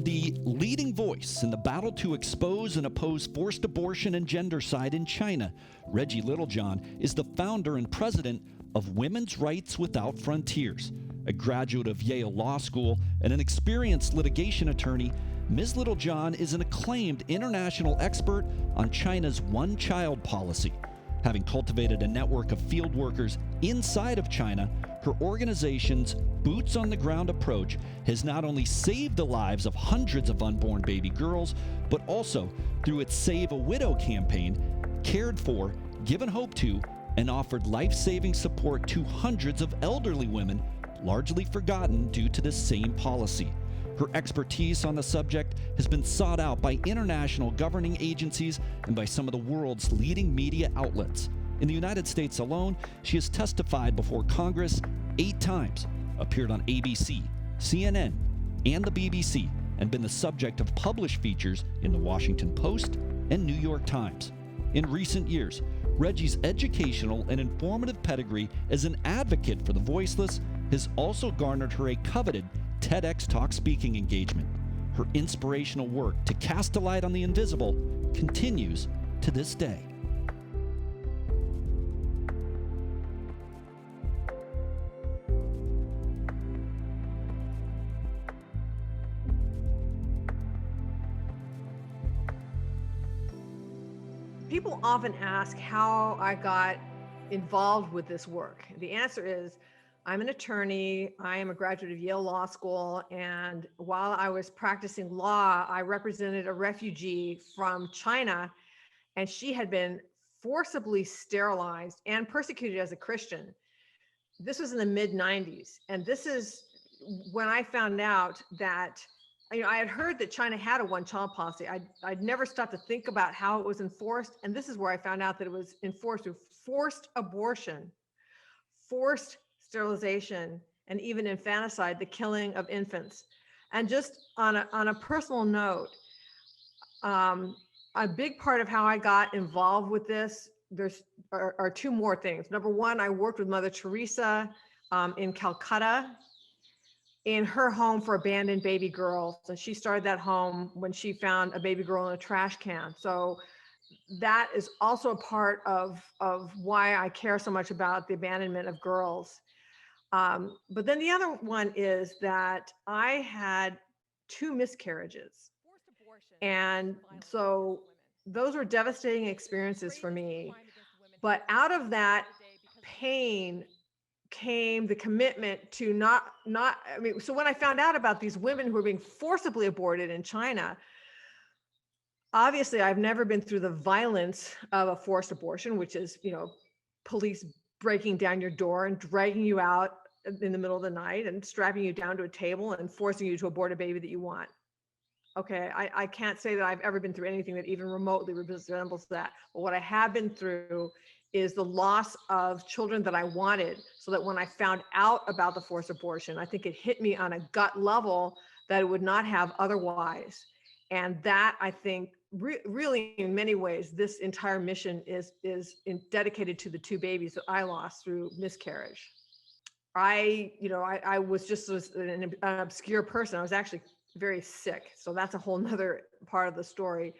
Called the leading voice in the battle to expose and oppose forced abortion and gendercide in China, Reggie Littlejohn is the founder and president of Women's Rights Without Frontiers. A graduate of Yale Law School and an experienced litigation attorney, Ms. Littlejohn is an acclaimed international expert on China's one-child policy. Having cultivated a network of field workers inside of China, her organization's boots-on-the-ground approach has not only saved the lives of hundreds of unborn baby girls, but also, through its Save a Widow campaign, cared for, given hope to, and offered life-saving support to hundreds of elderly women, largely forgotten due to this same policy. Her expertise on the subject has been sought out by international governing agencies and by some of the world's leading media outlets. In the United States alone, she has testified before Congress 8 times, appeared on ABC, CNN, and the BBC, and been the subject of published features in the Washington Post and New York Times. In recent years, Reggie's educational and informative pedigree as an advocate for the voiceless has also garnered her a coveted TEDx Talk speaking engagement. Her inspirational work to cast a light on the invisible continues to this day. People often ask how I got involved with this work. The answer is, I'm an attorney. I am a graduate of Yale Law School. And while I was practicing law, I represented a refugee from China, and she had been forcibly sterilized and persecuted as a Christian. This was in the mid-90s. And this is when I found out that, I had heard that China had a one-child policy. I'd never stopped to think about how it was enforced. And this is where I found out that it was enforced through forced abortion, forced sterilization, and even infanticide, the killing of infants. And just on a personal note, a big part of how I got involved with this, are 2 more things. Number one, I worked with Mother Teresa in Calcutta, in her home for abandoned baby girls. And she started that home when she found a baby girl in a trash can. So that is also a part of why I care so much about the abandonment of girls. But then the other one is that I had 2 miscarriages. And so those were devastating experiences for me. But out of that pain came the commitment to so when I found out about these women who were being forcibly aborted in China, obviously I've never been through the violence of a forced abortion, which is, police breaking down your door and dragging you out in the middle of the night and strapping you down to a table and forcing you to abort a baby that you want. Okay, I can't say that I've ever been through anything that even remotely resembles that. But what I have been through is the loss of children that I wanted, so that when I found out about the forced abortion, I think it hit me on a gut level that it would not have otherwise. And that, I think, really in many ways, this entire mission is dedicated to the 2 babies that I lost through miscarriage. I was just an obscure person. I was actually very sick. So that's a whole nother part of the story.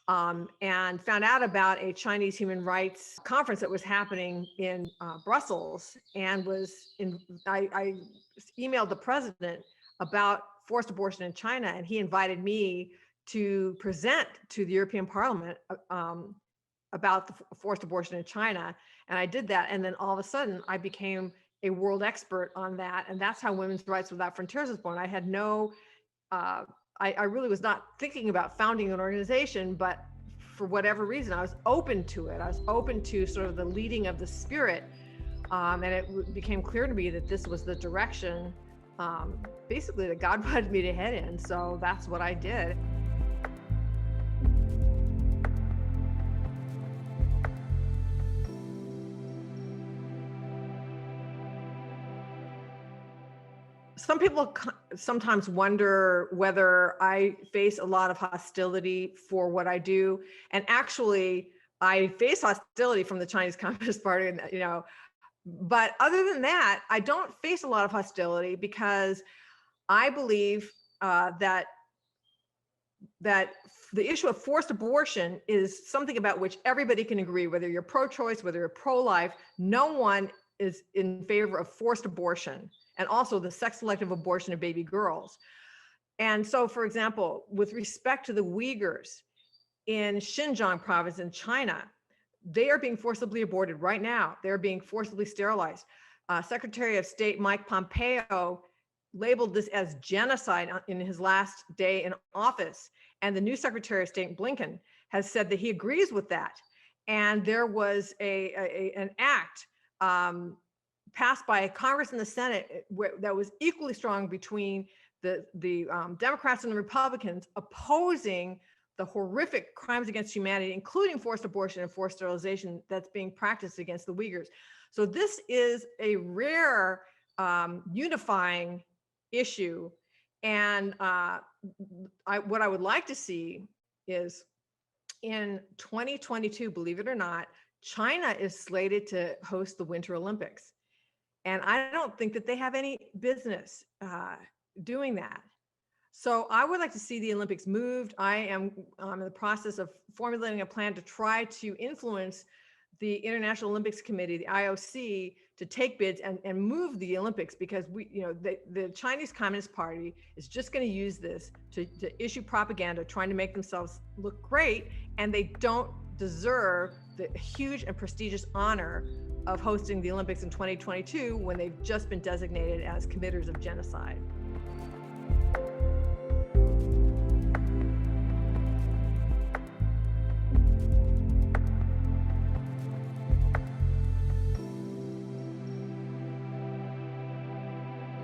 And found out about a Chinese human rights conference that was happening in Brussels, and I emailed the president about forced abortion in China, and he invited me to present to the European Parliament about the forced abortion in China. And I did that. And then all of a sudden I became a world expert on that. And that's how Women's Rights Without Frontiers was born. I had I really was not thinking about founding an organization, but for whatever reason, I was open to it. I was open to sort of the leading of the Spirit. And it became clear to me that this was the direction, basically, that God wanted me to head in. So that's what I did. Some people sometimes wonder whether I face a lot of hostility for what I do. And actually, I face hostility from the Chinese Communist Party, but other than that, I don't face a lot of hostility, because I believe that the issue of forced abortion is something about which everybody can agree, whether you're pro-choice, whether you're pro-life. No one is in favor of forced abortion, and also the sex-selective abortion of baby girls. And so, for example, with respect to the Uyghurs in Xinjiang province in China, they are being forcibly aborted right now. They're being forcibly sterilized. Secretary of State Mike Pompeo labeled this as genocide in his last day in office. And the new Secretary of State Blinken has said that he agrees with that. And there was an act passed by Congress and the Senate that was equally strong between the Democrats and the Republicans opposing the horrific crimes against humanity, including forced abortion and forced sterilization that's being practiced against the Uyghurs. So this is a rare unifying issue. And what I would like to see is in 2022, believe it or not, China is slated to host the Winter Olympics. And I don't think that they have any business doing that. So I would like to see the Olympics moved. I am in the process of formulating a plan to try to influence the International Olympics Committee, the IOC, to take bids and move the Olympics, because the Chinese Communist Party is just going to use this to issue propaganda, trying to make themselves look great, and they don't deserve the huge and prestigious honor of hosting the Olympics in 2022 when they've just been designated as committers of genocide.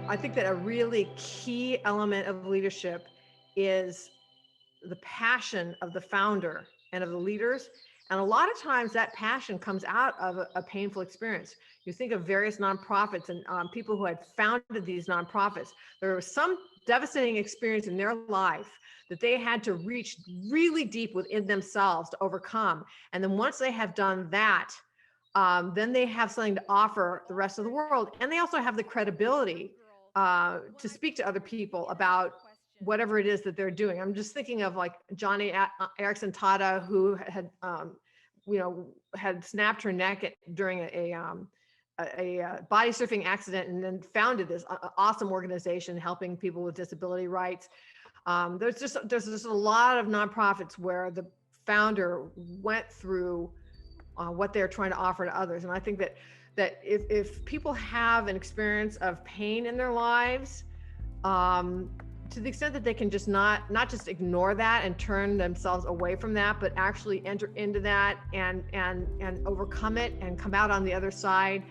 I think that a really key element of leadership is the passion of the founder and of the leaders. And a lot of times that passion comes out of a painful experience. You think of various nonprofits and people who had founded these nonprofits. There was some devastating experience in their life that they had to reach really deep within themselves to overcome. And then once they have done that, then they have something to offer the rest of the world. And they also have the credibility to speak to other people about whatever it is that they're doing. I'm just thinking of like Johnny Erickson Tada, who had, had snapped her neck during a body surfing accident, and then founded this awesome organization helping people with disability rights. There's just a lot of nonprofits where the founder went through what they're trying to offer to others. And I think that if people have an experience of pain in their lives, to the extent that they can just not just ignore that and turn themselves away from that, but actually enter into that and overcome it and come out on the other side,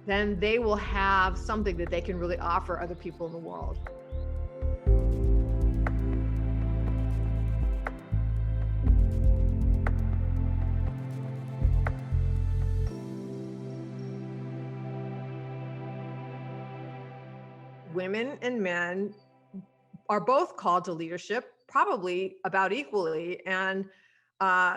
then they will have something that they can really offer other people in the world. Women and men are both called to leadership, probably about equally. And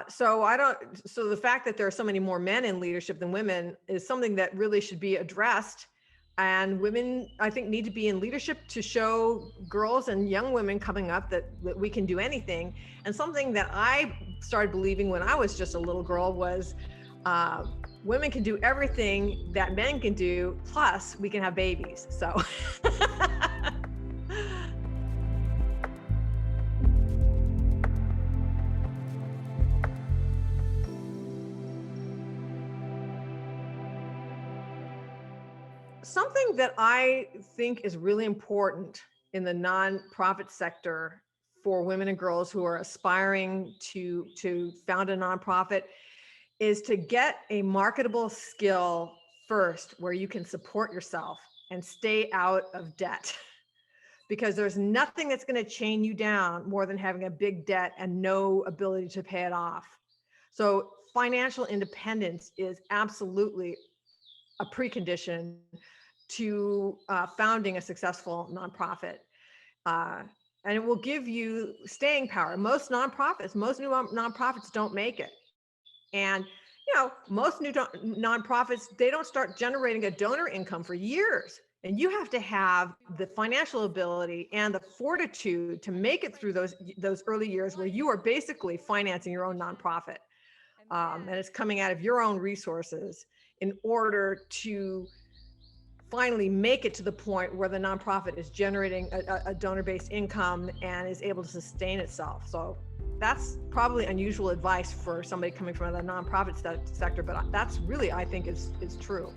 so the fact that there are so many more men in leadership than women is something that really should be addressed. And women, I think, need to be in leadership to show girls and young women coming up that we can do anything. And something that I started believing when I was just a little girl was women can do everything that men can do, plus we can have babies. So. Something that I think is really important in the nonprofit sector for women and girls who are aspiring to found a nonprofit is to get a marketable skill first where you can support yourself and stay out of debt. Because there's nothing that's going to chain you down more than having a big debt and no ability to pay it off. So financial independence is absolutely a precondition to founding a successful nonprofit. And it will give you staying power. Most new nonprofits don't make it. And, most new nonprofits, they don't start generating a donor income for years. And you have to have the financial ability and the fortitude to make it through those early years where you are basically financing your own nonprofit. And it's coming out of your own resources in order to finally make it to the point where the nonprofit is generating a donor-based income and is able to sustain itself. So that's probably unusual advice for somebody coming from the nonprofit sector, but that's really, I think, is true.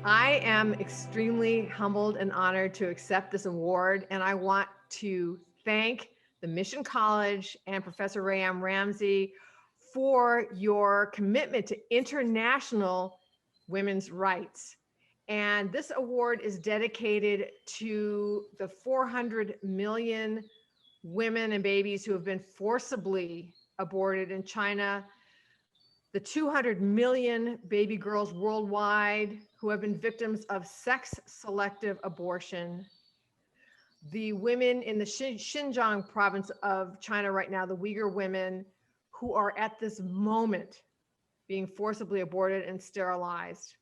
I am extremely humbled and honored to accept this award, and I want to thank the Mission College and Professor Ray-Am Ramsey for your commitment to international women's rights. And this award is dedicated to the 400 million women and babies who have been forcibly aborted in China, the 200 million baby girls worldwide who have been victims of sex-selective abortion, the women in the Xinjiang province of China right now, the Uyghur women who are at this moment being forcibly aborted and sterilized.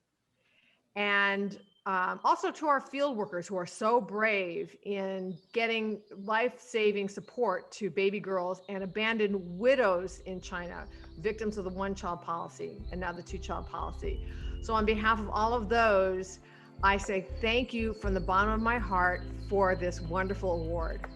And also to our field workers who are so brave in getting life-saving support to baby girls and abandoned widows in China, victims of the one-child policy and now the two-child policy. So on behalf of all of those, I say thank you from the bottom of my heart for this wonderful award.